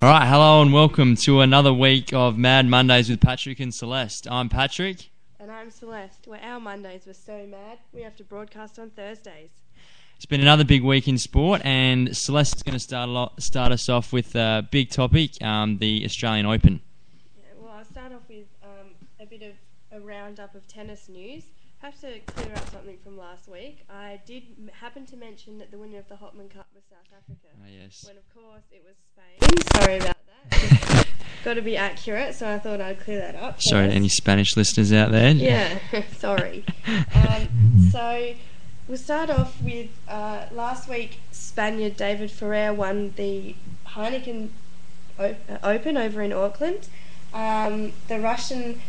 All right, hello and welcome to another week of Mad Mondays with Patrick and Celeste. I'm Patrick. And I'm Celeste. Well, our Mondays were so mad, we have to broadcast on Thursdays. It's been another big week in sport, and Celeste is going to start us off with a big topic, the Australian Open. Yeah, well, I'll start off with a bit of a roundup of tennis news. I have to clear up something from last week. I did happen to mention that the winner of the Hopman Cup was South Africa. Ah, yes. When, of course, it was Spain. Sorry about that. Got to be accurate, so I thought I'd clear that up. Sorry to any Spanish listeners out there. Yeah, sorry. So we'll start off with last week, Spaniard David Ferrer won the Heineken Open over in Auckland. The Russian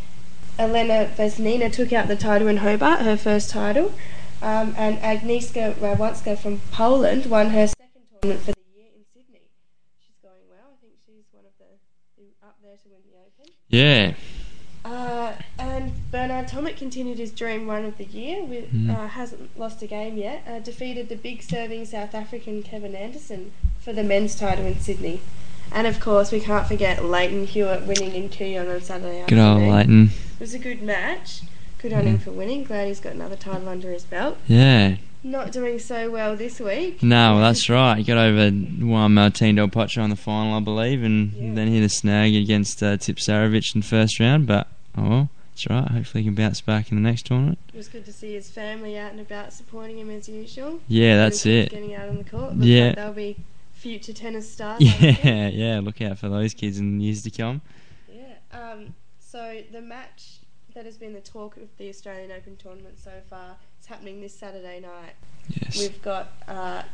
Elena Vesnina took out the title in Hobart, her first title, and Agnieszka Radwanska from Poland won her second tournament for the year in Sydney. She's going well. I think she's one of the up there to win the Open. Yeah. And Bernard Tomic continued his dream run of the year. Hasn't lost a game yet. Defeated the big serving South African Kevin Anderson for the men's title in Sydney. And of course, we can't forget Leighton Hewitt winning in Kooyong on Saturday Good afternoon. old Leighton. It was a good match. Good on him for winning. Glad he's got another title under his belt. Yeah. Not doing so well this week. No, well, that's right. He got over Martin Del Potro in the final, I believe, and then hit a snag against Tipsarevic in the first round. But, oh well, that's right. Hopefully he can bounce back in the next tournament. It was good to see his family out and about supporting him as usual. Yeah, that's it. Getting out on the court. Looks like they'll be future tennis stars. Yeah, look out for those kids in years to come. Yeah. So the match that has been the talk of the Australian Open tournament so far is happening this Saturday night. Yes. We've got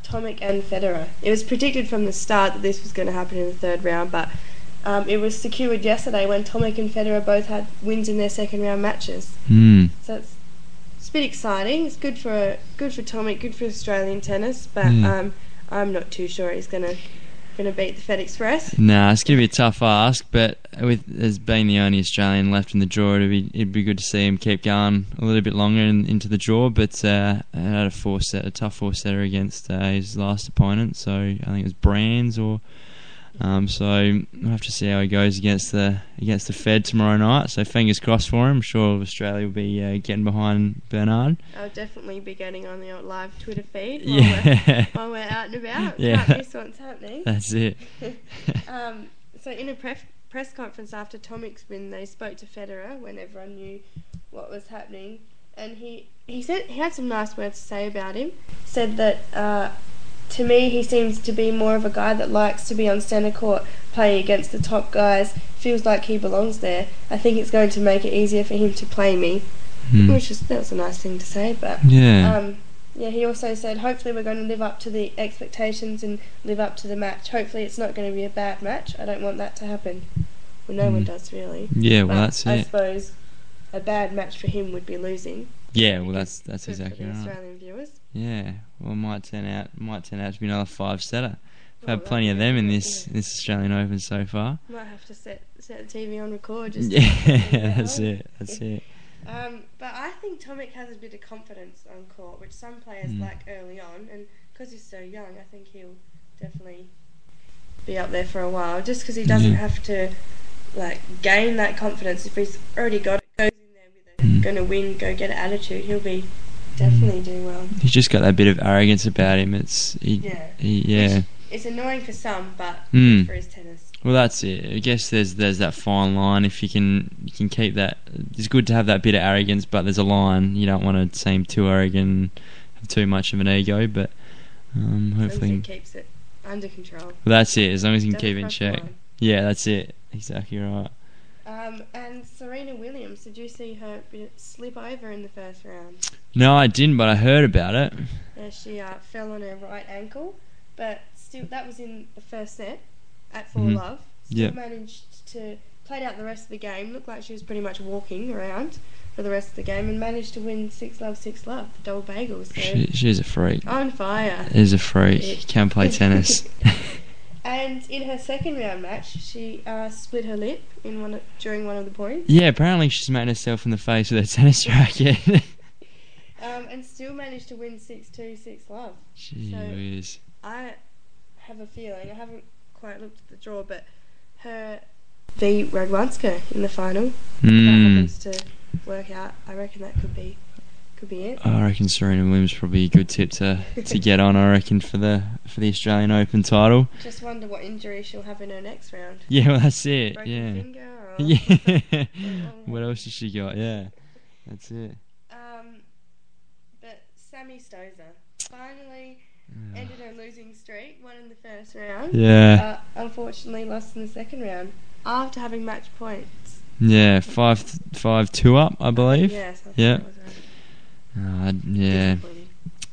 Tomic and Federer. It was predicted from the start that this was going to happen in the third round, but it was secured yesterday when Tomic and Federer both had wins in their second round matches. So it's a bit exciting. It's good for Tomic, good for Australian tennis, but I'm not too sure he's going to beat the Fed Express. Nah, it's going to be a tough ask, but as being the only Australian left in the draw, it'd be good to see him keep going a little bit longer into the draw. But had a tough four-setter against his last opponent, so I think it was Brands so we'll have to see how he goes against the Fed tomorrow night. So fingers crossed for him. I'm sure Australia will be getting behind Bernard. I'll definitely be getting on the live Twitter feed while we're out and about. Yeah. Can't miss what's happening. That's it. So in a press conference after Tomic's win, they spoke to Federer when everyone knew what was happening, and he said he had some nice words to say about him. Said that to me, he seems to be more of a guy that likes to be on centre court playing against the top guys, feels like he belongs there. I think it's going to make it easier for him to play me, that was a nice thing to say. But he also said, hopefully we're going to live up to the expectations and live up to the match. Hopefully it's not going to be a bad match. I don't want that to happen. Well, no one does really. Yeah, well, that's it. I suppose a bad match for him would be losing. Yeah, well, that's exactly right. Australian viewers. Yeah, well, it might turn out to be another five-setter. We've had plenty of them in this Australian Open so far. Might have to set the TV on record. That's it. But I think Tomic has a bit of confidence on court, which some players lack early on, and because he's so young, I think he'll definitely be up there for a while. Just because he doesn't have to gain that confidence. If he's already got it, goes in there with going to win, go get an attitude, he'll be definitely do well. He's just got that bit of arrogance about him. It's It's annoying for some, but good for his tennis. Well, that's it. I guess there's that fine line. If you can keep that, it's good to have that bit of arrogance, but there's a line. You don't want to seem too arrogant and have too much of an ego. But hopefully, as long as he keeps it under control. Well, that's it. As long as he can keep it in check. Yeah, that's it. Exactly right. And Serena Williams, did you see her slip over in the first round? No, I didn't, but I heard about it. Yeah, she fell on her right ankle, but still, that was in the first set at 4-love. Still managed to play out the rest of the game. Looked like she was pretty much walking around for the rest of the game and managed to win 6-love, 6-love, the double bagels. So she's a freak. On fire. Is a freak. Can play tennis. And in her second round match, she split her lip during one of the points. Yeah, apparently she's smacked herself in the face with her tennis racket. And still managed to win 6-2, 6-love. Jeez. I have a feeling, I haven't quite looked at the draw, but her v Radwanska in the final. If that happens to work out, I reckon that could be it. I reckon Serena Williams probably a good tip to get on. I reckon for the Australian Open title. Just wonder what injury she'll have in her next round. Yeah, well, that's it. Broken finger or Yeah. What else has she got? Yeah, that's it. But Sammy Stosur finally ended her losing streak. Won in the first round. Yeah. Unfortunately, lost in the second round after having match points. Yeah, 5-2 up, I believe. Yes. Yeah. That was right. Yeah.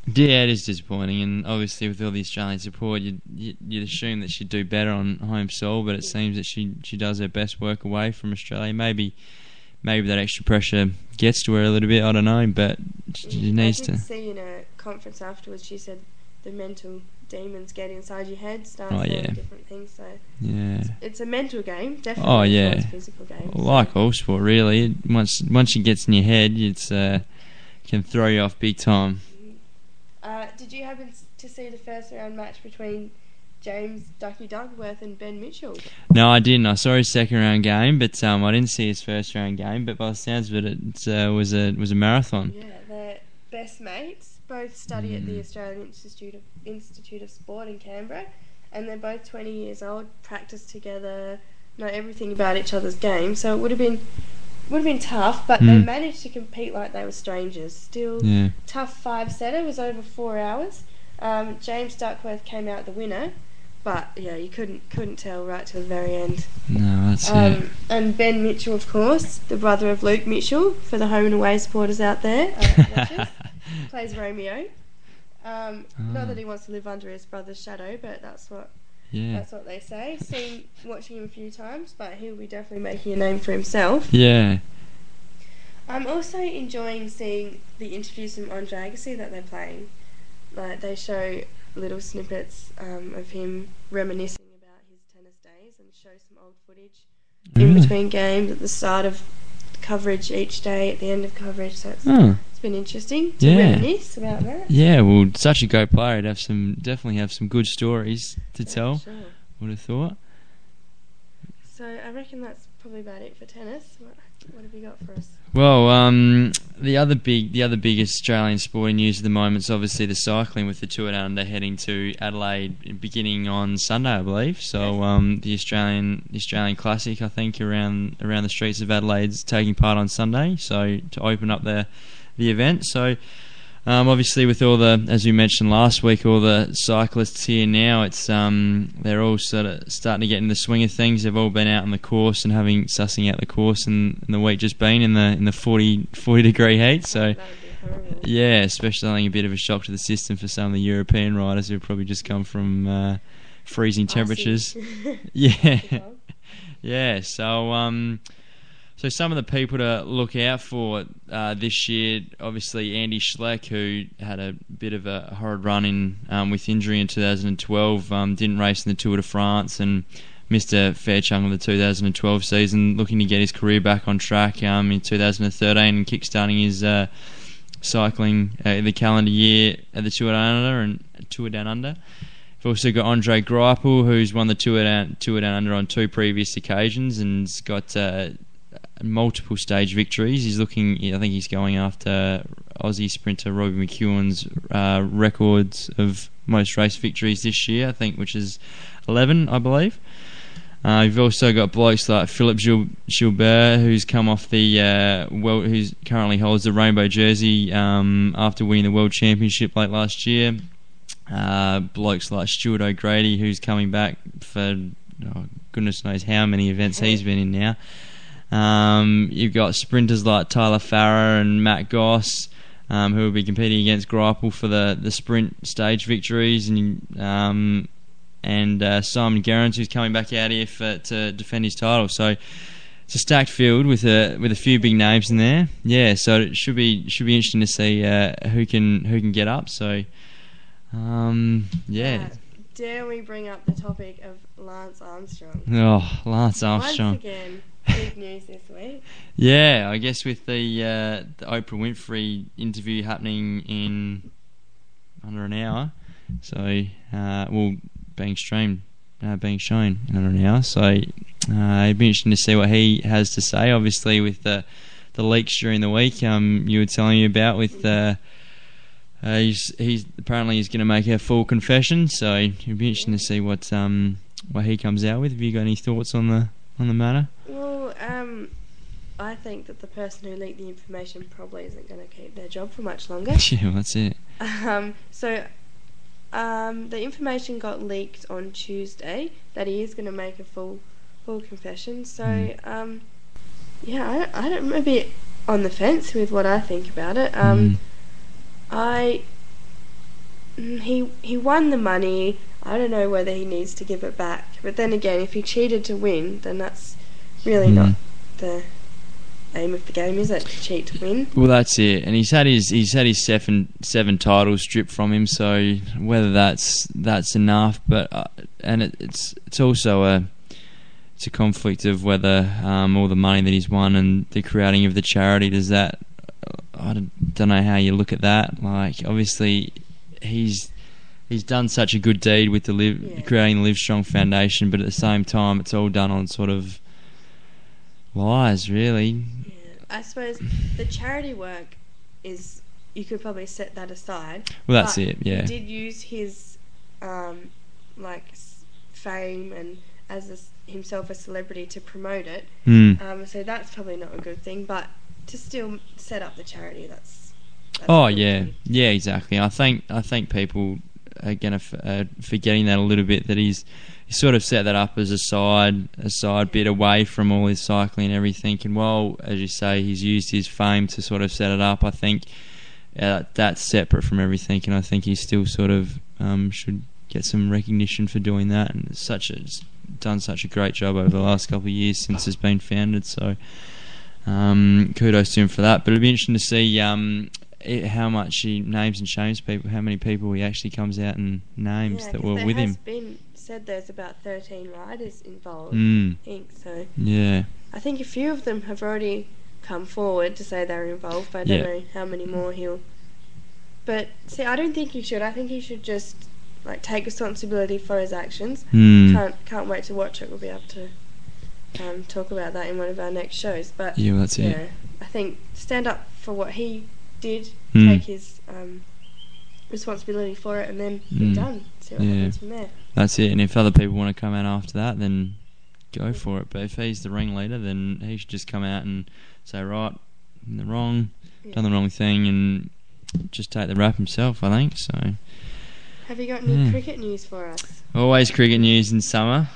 Yeah, it is disappointing, and obviously with all the Australian support, you'd assume that she'd do better on home soil, but it seems that she does her best work away from Australia. Maybe that extra pressure gets to her a little bit. I don't know, but she needs to. I did see in a conference afterwards, she said the mental demons get inside your head, start saying different things. So yeah, it's a mental game, definitely. Oh yeah, it's a physical game. Like all sport, really. Once it gets in your head, it's can throw you off big time. Did you happen to see the first round match between James Ducky Dugworth and Ben Mitchell? No, I didn't. I saw his second round game, but I didn't see his first round game. But by the sounds of it, it was a marathon. Yeah, they're best mates. Both study at the Australian Institute of Sport in Canberra, and they're both 20 years old. Practice together, know everything about each other's game. So it would have been tough, but they managed to compete like they were strangers. Still, tough 5-setter, was over 4 hours. James Duckworth came out the winner, but yeah, you couldn't tell right till the very end. No, that's it. And Ben Mitchell, of course, the brother of Luke Mitchell, for the home and away supporters out there, plays Romeo. Not that he wants to live under his brother's shadow, but that's what they say. Seen watching him a few times, but he'll be definitely making a name for himself. Yeah. I'm also enjoying seeing the interviews from Andre Agassi that they're playing. Like, they show little snippets of him reminiscing about his tennis days and show some old footage in between games, at the start of coverage each day, at the end of coverage. So it's been interesting to reminisce about that. Yeah, well, such a great player. He'd definitely have some good stories to tell. Sure. Would have thought. So I reckon that's probably about it for tennis. What have you got for us? Well, the other big Australian sporting news at the moment is obviously the cycling, with the Tour Down Under heading to Adelaide beginning on Sunday, I believe. So the Australian Classic, I think, around the streets of Adelaide's taking part on Sunday. So to open up the event. So obviously with all the, as we mentioned last week, all the cyclists here now, it's they're all sort of starting to get in the swing of things. They've all been out on the course and sussing out the course in the week just been in the 40 degree heat. So yeah, especially I think a bit of a shock to the system for some of the European riders who've probably just come from freezing temperatures. Yeah. So some of the people to look out for this year, obviously Andy Schleck, who had a bit of a horrid run with injury in 2012, didn't race in the Tour de France and missed a fair chunk of the 2012 season, looking to get his career back on track in 2013 and kickstarting his cycling the calendar year at the Tour Down Under. We've also got Andre Greipel, who's won the Tour Down Under on 2 previous occasions and's got multiple stage victories. I think he's going after Aussie sprinter Robbie McEwen's records of most race victories this year, I think, which is 11, I believe. You've also got blokes like Philippe Gilbert, who's come off who's currently holds the rainbow jersey after winning the World Championship late last year. Blokes like Stuart O'Grady, who's coming back for goodness knows how many events he's been in now. You've got sprinters like Tyler Farrer and Matt Goss, who will be competing against Greipel for the sprint stage victories, and Simon Gerrans, who's coming back out here to defend his title. So it's a stacked field with a few big names in there. Yeah, so it should be interesting to see who can get up. So dare we bring up the topic of Lance Armstrong? Oh, Lance Armstrong. Once again, big news this week. Yeah, I guess with the Oprah Winfrey interview happening in under an hour, so being shown in under an hour. So it'd be interesting to see what he has to say. Obviously, with the leaks during the week, you were telling me about with. He's apparently he's going to make a full confession, so it'd be interesting to see what he comes out with. Have you got any thoughts on the matter? Well, I think that the person who leaked the information probably isn't going to keep their job for much longer. Yeah, that's it. The information got leaked on Tuesday that he is going to make a full confession. So, I'm a bit on the fence with what I think about it. He won the money. I don't know whether he needs to give it back. But then again, if he cheated to win, then that's really not the aim of the game, is it? To cheat to win. Well, that's it. And he's had his seven titles stripped from him. So whether that's enough, but it's also a conflict of whether all the money that he's won and the creating of the charity, does that. I don't know how you look at that. Like, obviously, he's done such a good deed with creating the Live Strong Foundation, but at the same time, it's all done on sort of lies, really. Yeah, I suppose the charity work is, you could probably set that aside. Well, that's it. Yeah. He did use his fame and as himself a celebrity to promote it. So that's probably not a good thing, but to still set up the charity, that's yeah, exactly. I think people are going to forgetting that a little bit, that he sort of set that up as a side bit away from all his cycling and everything. And while, as you say, he's used his fame to sort of set it up, I think that's separate from everything, and I think he still sort of should get some recognition for doing that. And it's done such a great job over the last couple of years since it's been founded. So. Kudos to him for that, but it'd be interesting to see how much he names and shames people, how many people he actually comes out and names that were with him. There has been said there's about 13 riders involved, I think, so yeah. I think a few of them have already come forward to say they're involved, but I don't know how many more but see, I don't think he should. I think he should just take responsibility for his actions. Can't wait to watch it. We'll be able to talk about that in one of our next shows. But that's it. I think stand up for what he did, take his responsibility for it, and then be done. See what happens from there. That's it. And if other people want to come out after that, then go for it. But if he's the ringleader, then he should just come out and say, right, I'm the wrong, done the wrong thing, and just take the rap himself, I think. So. Have you got any cricket news for us? Always cricket news in summer.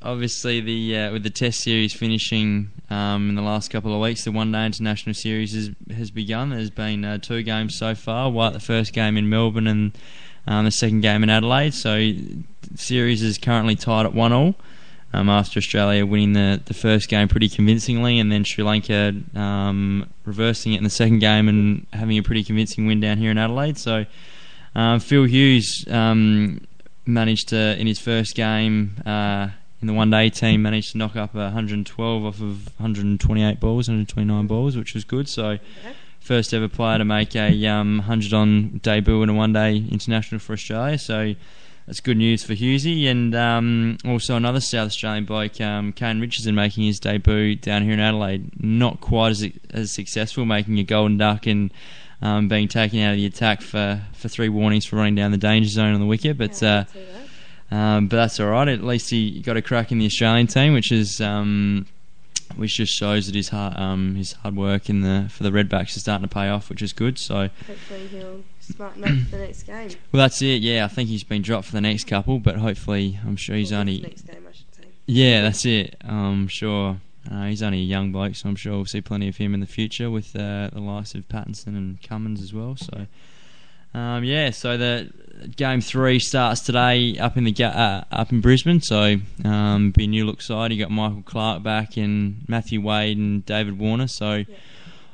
Obviously, with the Test series finishing in the last couple of weeks, the one-day international series has begun. There's been 2 games so far. The first game in Melbourne and the second game in Adelaide. So the series is currently tied at 1-1 after Australia winning the first game pretty convincingly, and then Sri Lanka reversing it in the second game and having a pretty convincing win down here in Adelaide. So Phil Hughes managed to, in his first game in the one-day team, managed to knock up 112 off of 129 balls, which was good. So first ever player to make a 100-on debut in a one-day international for Australia. So that's good news for Hughesy. And also another South Australian bloke, Kane Richardson, making his debut down here in Adelaide. Not quite as successful, making a golden duck and being taken out of the attack for 3 warnings for running down the danger zone on the wicket. But that's all right. At least he got a crack in the Australian team, which just shows that his hard work for the Redbacks is starting to pay off, which is good. So hopefully he'll smarten up for the next game. Well, that's it. Yeah, I think he's been dropped for the next couple, but hopefully, I'm sure he's only next game, I should say. Yeah, that's it. I'm sure. He's only a young bloke, so I'm sure we'll see plenty of him in the future with the likes of Pattinson and Cummins as well. So, so the game 3 starts today up in Brisbane. So, be a new look side. You got Michael Clark back and Matthew Wade and David Warner. So,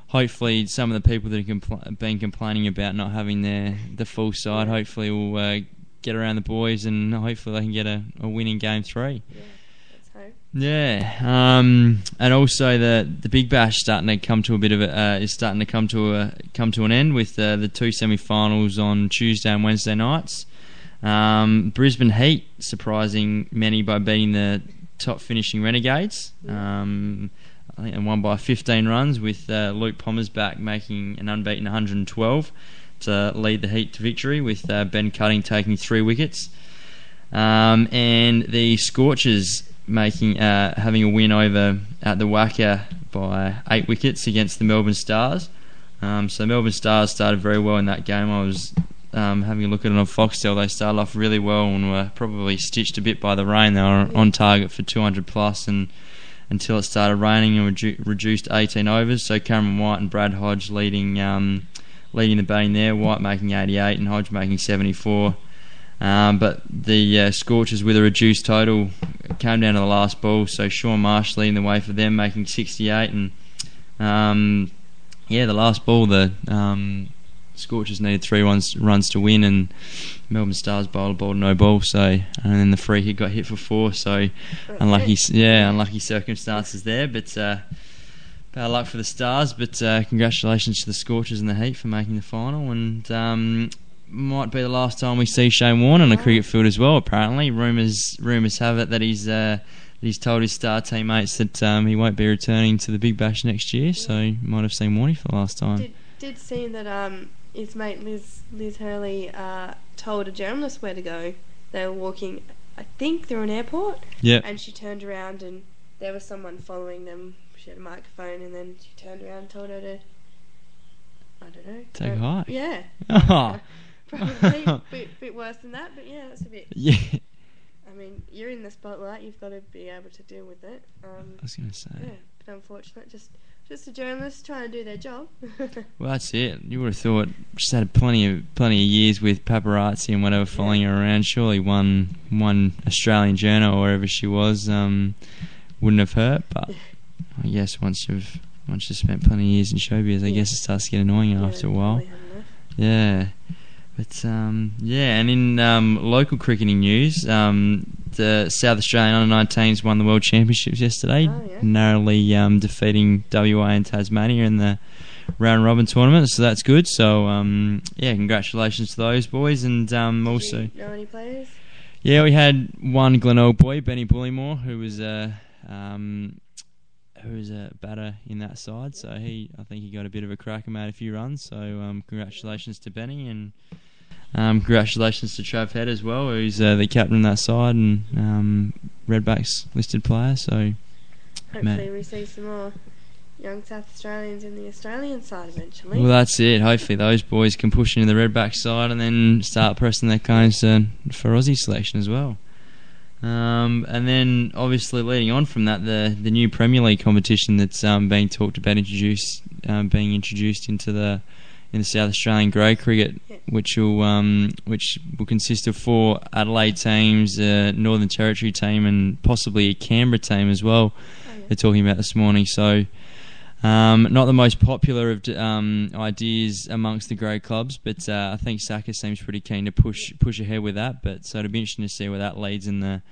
hopefully, some of the people that have been complaining about not having the full side, hopefully, will get around the boys and hopefully they can get a win in game 3. Yeah. Yeah, and also the Big Bash starting to come to an end with the 2 semi-finals on Tuesday and Wednesday nights. Brisbane Heat surprising many by beating the top finishing Renegades. I think they won by 15 runs with Luke Pommersback making an unbeaten 112 to lead the heat to victory, with Ben Cutting taking 3 wickets. And the Scorchers having a win over at the Wacker by 8 wickets against the Melbourne Stars. So Melbourne Stars started very well in that game. I was having a look at it on Foxtel. They started off really well and were probably stitched a bit by the rain. They were on target for 200 plus, and until it started raining and reduced 18 overs. So Cameron White and Brad Hodge leading the batting there. White making 88 and Hodge making 74. But the Scorchers, with a reduced total, came down to the last ball. So Sean Marsh leading the way for them, making 68. And the last ball, the Scorchers needed 3 runs to win, and Melbourne Stars bowled no ball. So, and then the free hit got hit for 4. So unlucky circumstances there. But bad luck for the Stars. But congratulations to the Scorchers in the heat for making the final. And might be the last time we see Shane Warne on a cricket field as well. Apparently, rumours have it that he's told his star teammates that he won't be returning to the Big Bash next year. So you might have seen Warnie for the last time. Did seem that his mate Liz Hurley told a journalist where to go. They were walking, I think, through an airport. Yeah. And she turned around and there was someone following them. She had a microphone, and then she turned around and told her to, I don't know, take a hike. Yeah. Oh. Probably a bit worse than that, but yeah, that's a bit. Yeah. I mean, you're in the spotlight. You've got to be able to deal with it. I was going to say. Yeah, but unfortunate. Just a journalist trying to do their job. Well, that's it. You would have thought she's had plenty of years with paparazzi and whatever following her around. Surely one Australian journal or wherever she was wouldn't have hurt. But I guess once you've spent plenty of years in showbiz, I guess it starts to get annoying after a while. Yeah. But and in local cricketing news, the South Australian under-19s won the World Championships yesterday, narrowly defeating WA and Tasmania in the round-robin tournament. So that's good. So congratulations to those boys. And also, do you know any players? Yeah, we had one Glenelg boy, Benny Bullymore, who was a batter in that side. So I think he got a bit of a crack and made a few runs. So congratulations to Benny, and congratulations to Trav Head as well, who's the captain of that side and Redbacks listed player. So hopefully we see some more young South Australians in the Australian side eventually. Well, that's it. Hopefully those boys can push into the Redbacks side and then start pressing their cones for Aussie selection as well. And then obviously leading on from that, the new Premier League competition that's being talked about being introduced into the South Australian grey cricket, which will consist of 4 Adelaide teams, a Northern Territory team, and possibly a Canberra team as well. They're talking about this morning. So not the most popular of ideas amongst the grey clubs, but I think Saka seems pretty keen to push ahead with that. But so it'll be interesting to see where that leads in the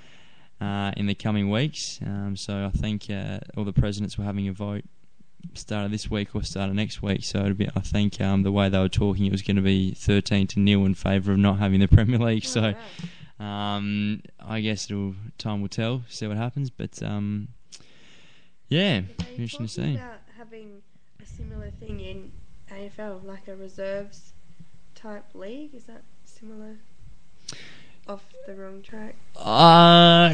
coming weeks. So I think all the presidents were having a vote start of this week or start of next week. So it'll be, I think the way they were talking, it was going to be 13-0 in favour of not having the Premier League. So I guess time will tell, see what happens. But interesting to see. About having a similar thing in AFL, like a reserves type league, is that similar? Off the wrong track?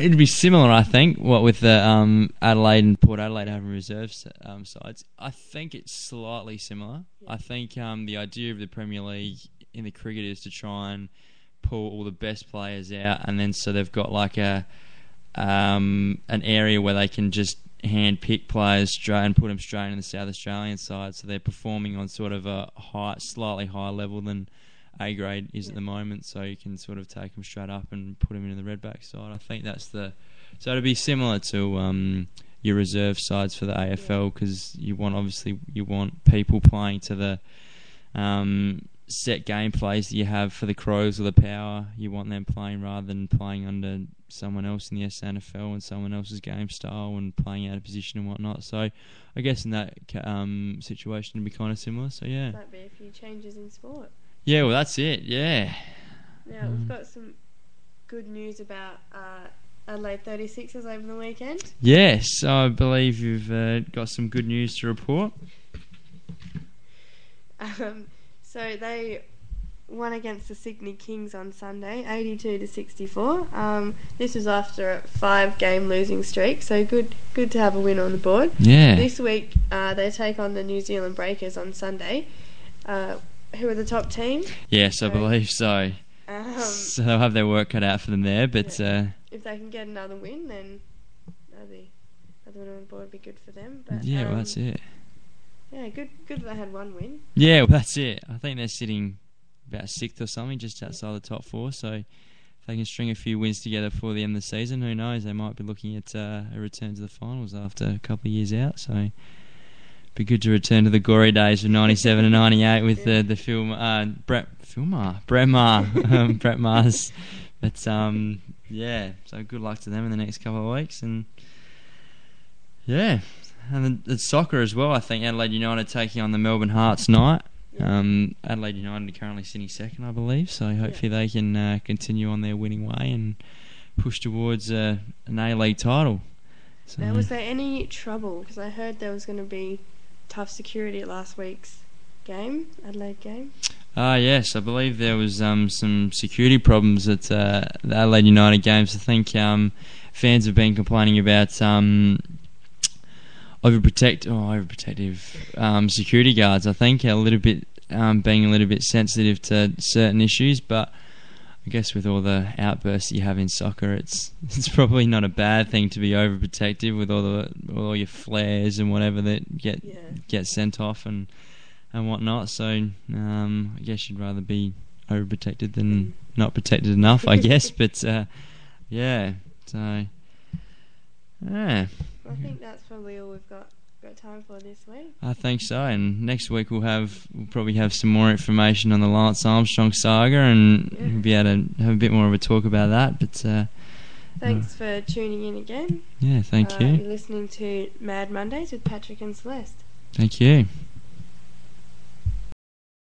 It'd be similar, I think. What with the Adelaide and Port Adelaide having reserves sides, I think it's slightly similar. Yeah. I think the idea of the Premier League in the cricket is to try and pull all the best players out, and then so they've got like an area where they can just hand pick players straight and put them straight in the South Australian side, so they're performing on sort of a slightly higher level than A grade is at the moment, so you can sort of take them straight up and put them into the Redback side. I think that's so it'll be similar to your reserve sides for the AFL, because you want people playing to the set gameplays that you have for the Crows or the Power. You want them playing rather than playing under someone else in the SNFL and someone else's game style and playing out of position and whatnot. So I guess in that situation it'd be kind of similar. So yeah, might be a few changes in sport. Yeah, well, that's it, yeah. Now, we've got some good news about Adelaide 36ers over the weekend. Yes, I believe you've got some good news to report. So they won against the Sydney Kings on Sunday, 82-64. This was after a 5-game losing streak, so good to have a win on the board. Yeah. This week they take on the New Zealand Breakers on Sunday, who are the top team. Yes, I believe so. So they'll have their work cut out for them there, but if they can get another win, then another win on the board would be good for them. But, yeah, well, that's it. Yeah, good that they had one win. Yeah, well, that's it. I think they're sitting about 6th or something, just outside the top 4. So if they can string a few wins together before the end of the season, who knows? They might be looking at a return to the finals after a couple of years out. So it'd be good to return to the glory days of 97 and 98 with the film Brett Maher's. But yeah, so good luck to them in the next couple of weeks, and yeah. And the soccer as well. I think Adelaide United taking on the Melbourne Hearts tonight. Adelaide United are currently sitting second, I believe. So hopefully they can continue on their winning way and push towards an A-League title. So, now, was there any trouble? Because I heard there was going to be tough security at last week's Adelaide game. Yes, I believe there was some security problems at the Adelaide United games. I think fans have been complaining about overprotective security guards. I think a little bit being a little bit sensitive to certain issues, but I guess with all the outbursts you have in soccer, it's probably not a bad thing to be overprotective with all your flares and whatever that get sent off and whatnot. So I guess you'd rather be overprotected than not protected enough, I guess. But yeah, so yeah. I think that's probably all we've got time for this week. I think so, and next week we'll probably have some more information on the Lance Armstrong saga, and we'll be able to have a bit more of a talk about that. But thanks for tuning in again. Yeah, thank you. You're listening to Mad Mondays with Patrick and Celeste. Thank you.